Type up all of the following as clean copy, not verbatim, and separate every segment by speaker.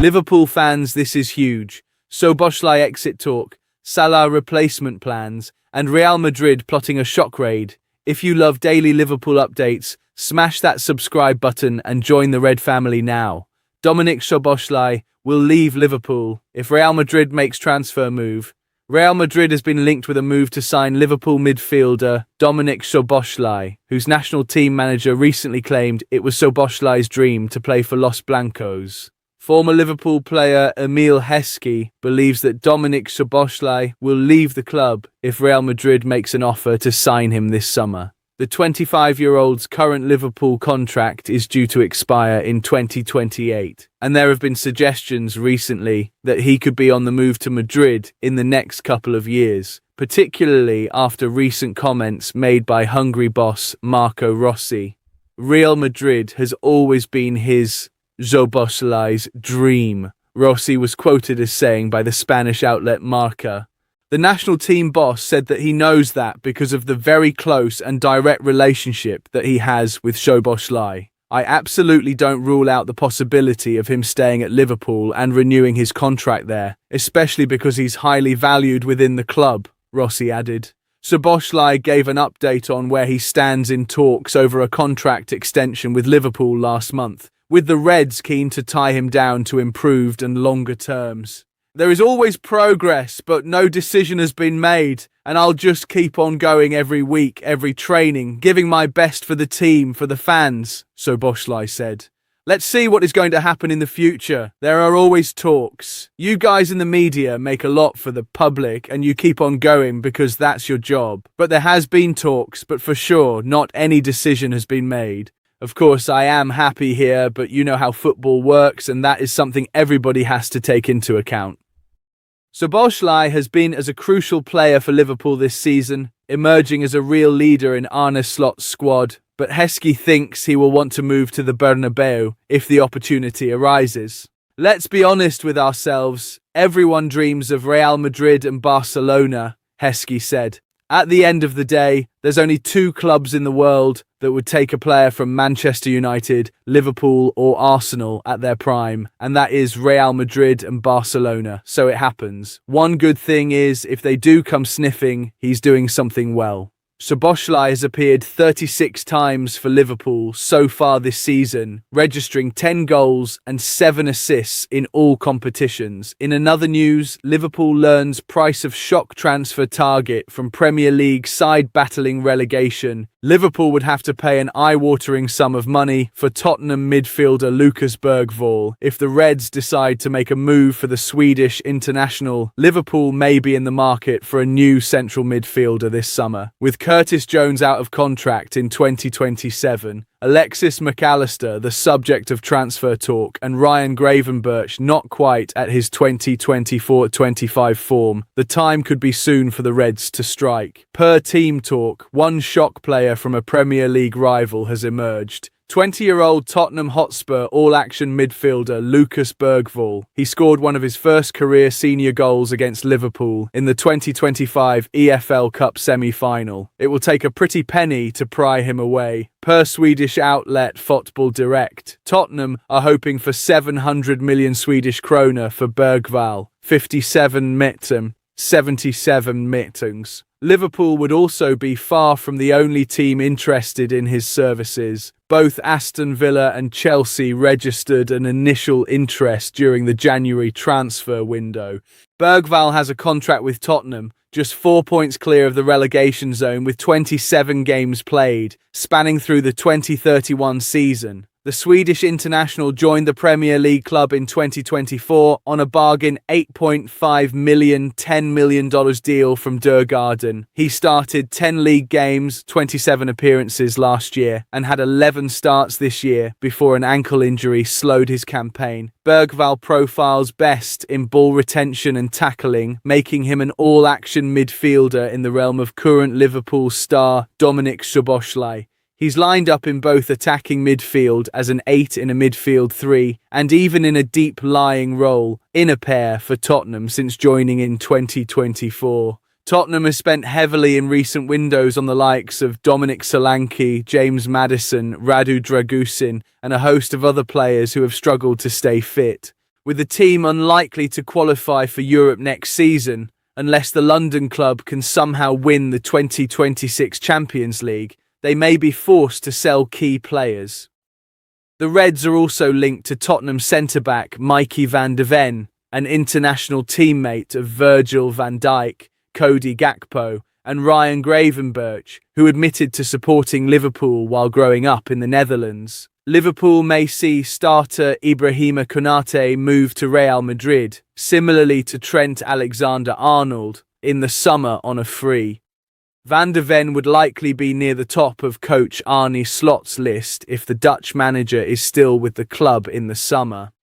Speaker 1: Liverpool fans, this is huge. Szoboszlai exit talk, Salah replacement plans, and Real Madrid plotting a shock raid. If you love daily Liverpool updates, smash that subscribe button and join the Red family now. Dominik Szoboszlai will leave Liverpool if Real Madrid makes transfer move. Real Madrid has been linked with a move to sign Liverpool midfielder Dominik Szoboszlai, whose national team manager recently claimed it was Szoboszlai's dream to play for Los Blancos. Former Liverpool player Emil Heskey believes that Dominik Szoboszlai will leave the club if Real Madrid makes an offer to sign him this summer. The 25-year-old's current Liverpool contract is due to expire in 2028, and there have been suggestions recently that he could be on the move to Madrid in the next couple of years, particularly after recent comments made by Hungary boss Marco Rossi. Real Madrid has always been his, Szoboszlai's, dream, Rossi was quoted as saying by the Spanish outlet Marca. The national team boss said that he knows that because of the very close and direct relationship that he has with Szoboszlai. I absolutely don't rule out the possibility of him staying at Liverpool and renewing his contract there, especially because he's highly valued within the club, Rossi added. Szoboszlai gave an update on where he stands in talks over a contract extension with Liverpool last month, with the Reds keen to tie him down to improved and longer terms. There is always progress, but no decision has been made, and I'll just keep on going every week, every training, giving my best for the team, for the fans, Szoboszlai said. Let's see what is going to happen in the future. There are always talks. You guys in the media make a lot for the public, and you keep on going because that's your job. But there has been talks, but for sure, not any decision has been made. Of course, I am happy here, but you know how football works, and that is something everybody has to take into account. Szoboszlai has been as a crucial player for Liverpool this season, emerging as a real leader in Arne Slot's squad, but Heskey thinks he will want to move to the Bernabeu if the opportunity arises. Let's be honest with ourselves, everyone dreams of Real Madrid and Barcelona, Heskey said. At the end of the day, there's only two clubs in the world that would take a player from Manchester United, Liverpool or Arsenal at their prime, and that is Real Madrid and Barcelona, so it happens. One good thing is, if they do come sniffing, he's doing something well. Szoboszlai has appeared 36 times for Liverpool so far this season, registering 10 goals and 7 assists in all competitions. In another news, Liverpool learns price of shock transfer target from Premier League side battling relegation. Liverpool would have to pay an eye-watering sum of money for Tottenham midfielder Bergvall. If the Reds decide to make a move for the Swedish international, Liverpool may be in the market for a new central midfielder this summer. With Curtis Jones out of contract in 2027, Alexis McAllister the subject of transfer talk, and Ryan Gravenberch not quite at his 2024-25 form, the time could be soon for the Reds to strike. Per team talk, one shock player from a Premier League rival has emerged. 20-year-old Tottenham Hotspur all-action midfielder Bergvall. He scored one of his first career senior goals against Liverpool in the 2025 EFL Cup semi-final. It will take a pretty penny to pry him away. Per Swedish outlet Fotboll Direkt, Tottenham are hoping for 700 million Swedish krona for Bergvall, 77 mittens. Liverpool would also be far from the only team interested in his services. Both Aston Villa and Chelsea registered an initial interest during the January transfer window. Bergvall has a contract with Tottenham, just 4 points clear of the relegation zone with 27 games played, spanning through the 2031 season. The Swedish international joined the Premier League club in 2024 on a bargain $8.5 million, $10 million deal from Djurgården. He started 10 league games, 27 appearances last year, and had 11 starts this year before an ankle injury slowed his campaign. Bergvall profiles best in ball retention and tackling, making him an all-action midfielder in the realm of current Liverpool star Dominik Szoboszlai. He's lined up in both attacking midfield as an 8 in a midfield 3 and even in a deep lying role in a pair for Tottenham since joining in 2024. Tottenham has spent heavily in recent windows on the likes of Dominik Solanke, James Maddison, Radu Dragusin and a host of other players who have struggled to stay fit. with the team unlikely to qualify for Europe next season unless the London club can somehow win the 2026 Champions League. They may be forced to sell key players. The Reds are also linked to Tottenham centre-back Mikey van de Ven, an international teammate of Virgil van Dijk, Cody Gakpo, and Ryan Gravenberch, who admitted to supporting Liverpool while growing up in the Netherlands. Liverpool may see starter Ibrahima Konate move to Real Madrid, similarly to Trent Alexander-Arnold, in the summer on a free. Van de Ven would likely be near the top of coach Arne Slot's list if the Dutch manager is still with the club in the summer.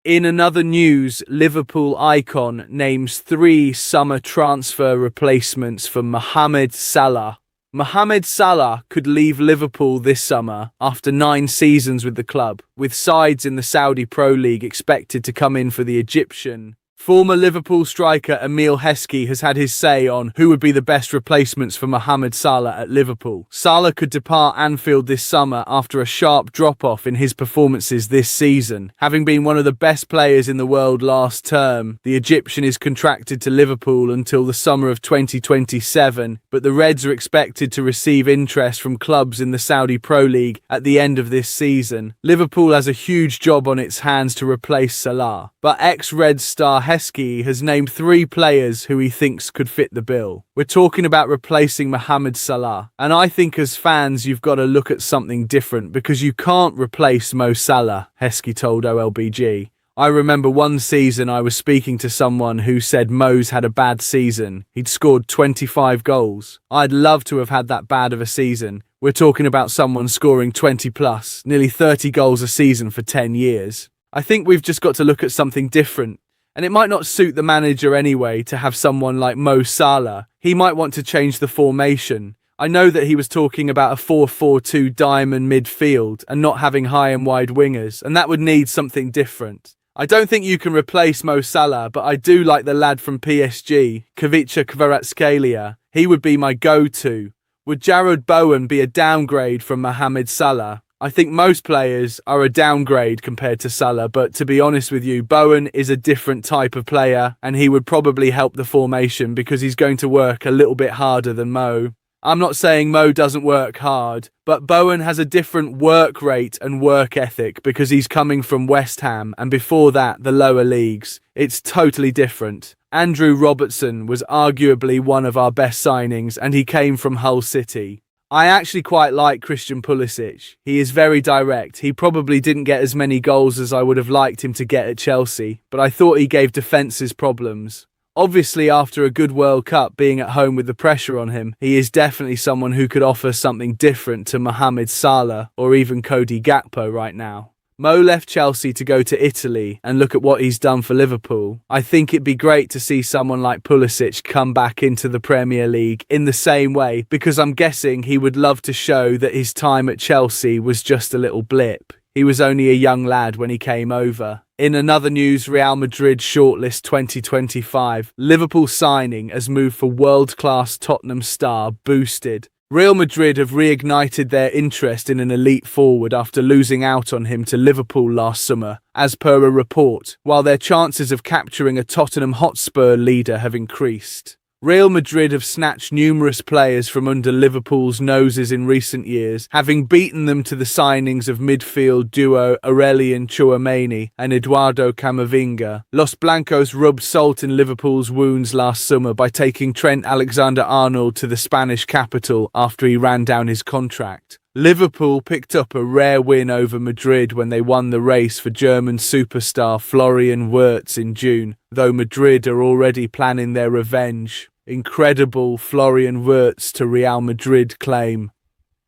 Speaker 1: In another news, Liverpool icon names 3 summer transfer replacements for Mohamed Salah. Mohamed Salah could leave Liverpool this summer after 9 seasons with the club, with sides in the Saudi Pro League expected to come in for the Egyptian. Former Liverpool striker Emile Heskey has had his say on who would be the best replacements for Mohamed Salah at Liverpool. Salah could depart Anfield this summer after a sharp drop-off in his performances this season. Having been one of the best players in the world last term, the Egyptian is contracted to Liverpool until the summer of 2027, but the Reds are expected to receive interest from clubs in the Saudi Pro League at the end of this season. Liverpool has a huge job on its hands to replace Salah, but ex-Reds star Heskey has named 3 players who he thinks could fit the bill. We're talking about replacing Mohamed Salah, and I think as fans you've got to look at something different because you can't replace Mo Salah, Heskey told OLBG. I remember one season I was speaking to someone who said Mo's had a bad season. He'd scored 25 goals. I'd love to have had that bad of a season. We're talking about someone scoring 20 plus, nearly 30 goals a season for 10 years. I think we've just got to look at something different. And it might not suit the manager anyway to have someone like Mo Salah. He might want to change the formation. I know that he was talking about a 4-4-2 diamond midfield and not having high and wide wingers, and that would need something different. I don't think you can replace Mo Salah, but I do like the lad from PSG, Kvicha Kvaratskhelia. He would be my go-to. Would Jarrod Bowen be a downgrade from Mohamed Salah? I think most players are a downgrade compared to Salah, but to be honest with you, Bowen is a different type of player and he would probably help the formation because he's going to work a little bit harder than Mo. I'm not saying Mo doesn't work hard, but Bowen has a different work rate and work ethic because he's coming from West Ham and before that the lower leagues. It's totally different. Andrew Robertson was arguably one of our best signings and he came from Hull City. I actually quite like Christian Pulisic. He is very direct. He probably didn't get as many goals as I would have liked him to get at Chelsea, but I thought he gave defences problems. Obviously, after a good World Cup being at home with the pressure on him, he is definitely someone who could offer something different to Mohamed Salah or even Cody Gakpo right now. Mo left Chelsea to go to Italy and look at what he's done for Liverpool. I think it'd be great to see someone like Pulisic come back into the Premier League in the same way because I'm guessing he would love to show that his time at Chelsea was just a little blip. He was only a young lad when he came over. In another news, Real Madrid shortlist 2025. Liverpool signing as move for world-class Tottenham star boosted. Real Madrid have reignited their interest in an elite forward after losing out on him to Liverpool last summer, as per a report, while their chances of capturing a Tottenham Hotspur leader have increased. Real Madrid have snatched numerous players from under Liverpool's noses in recent years, having beaten them to the signings of midfield duo Aurelien Tchouameni and Eduardo Camavinga. Los Blancos rubbed salt in Liverpool's wounds last summer by taking Trent Alexander-Arnold to the Spanish capital after he ran down his contract. Liverpool picked up a rare win over Madrid when they won the race for German superstar Florian Wirtz in June, though Madrid are already planning their revenge. Incredible Florian Wirtz to Real Madrid claim.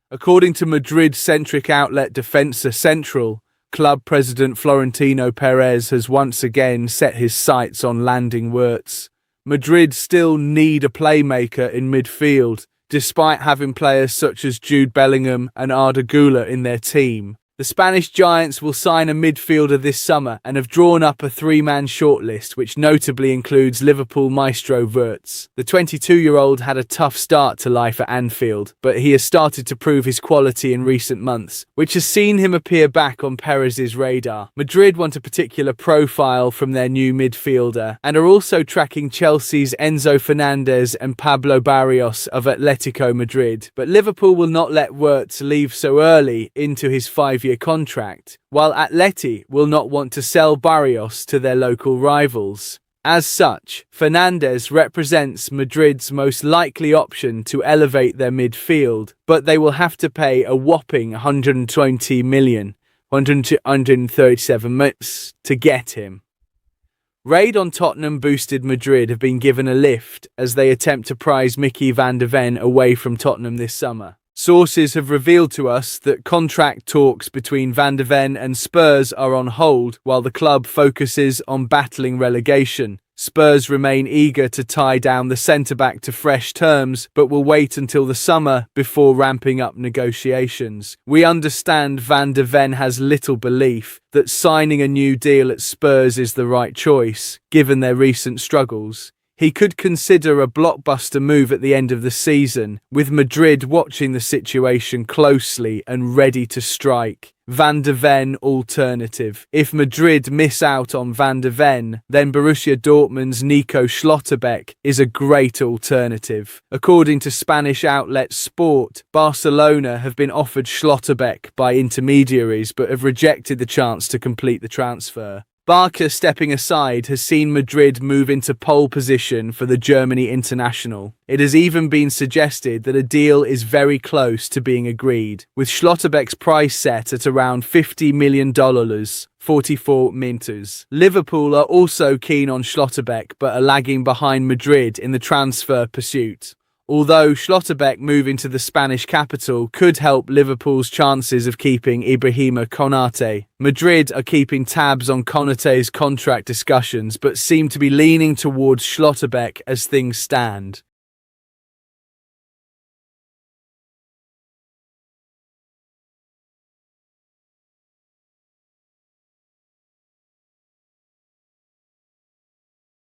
Speaker 1: According to Madrid-centric outlet Defensa Central, club president Florentino Perez has once again set his sights on landing Wirtz. Madrid still need a playmaker in midfield, despite having players such as Jude Bellingham and Arda Güler in their team. The Spanish giants will sign a midfielder this summer and have drawn up a three-man shortlist, which notably includes Liverpool maestro Wirtz. The 22-year-old had a tough start to life at Anfield, but he has started to prove his quality in recent months, which has seen him appear back on Perez's radar. Madrid want a particular profile from their new midfielder and are also tracking Chelsea's Enzo Fernandez and Pablo Barrios of Atletico Madrid. But Liverpool will not let Wirtz leave so early into his 5-year contract, while Atleti will not want to sell Barrios to their local rivals. As such, Fernandez represents Madrid's most likely option to elevate their midfield, but they will have to pay a whopping 120 million, 137 million to get him. Raid on Tottenham boosted Madrid have been given a lift as they attempt to prize Mickey van de Ven away from Tottenham this summer. Sources have revealed to us that contract talks between Van de Ven and Spurs are on hold while the club focuses on battling relegation. Spurs remain eager to tie down the centre-back to fresh terms, but will wait until the summer before ramping up negotiations. We understand Van de Ven has little belief that signing a new deal at Spurs is the right choice, given their recent struggles. He could consider a blockbuster move at the end of the season, with Madrid watching the situation closely and ready to strike. Van de Ven alternative. If Madrid miss out on Van de Ven, then Borussia Dortmund's Nico Schlotterbeck is a great alternative. According to Spanish outlet Sport, Barcelona have been offered Schlotterbeck by intermediaries but have rejected the chance to complete the transfer. Barca stepping aside has seen Madrid move into pole position for the Germany international. It has even been suggested that a deal is very close to being agreed, with Schlotterbeck's price set at around $50 million, 44 mintos. Liverpool are also keen on Schlotterbeck but are lagging behind Madrid in the transfer pursuit. Although Schlotterbeck moving to the Spanish capital could help Liverpool's chances of keeping Ibrahima Konate, Madrid are keeping tabs on Konate's contract discussions but seem to be leaning towards Schlotterbeck as things stand.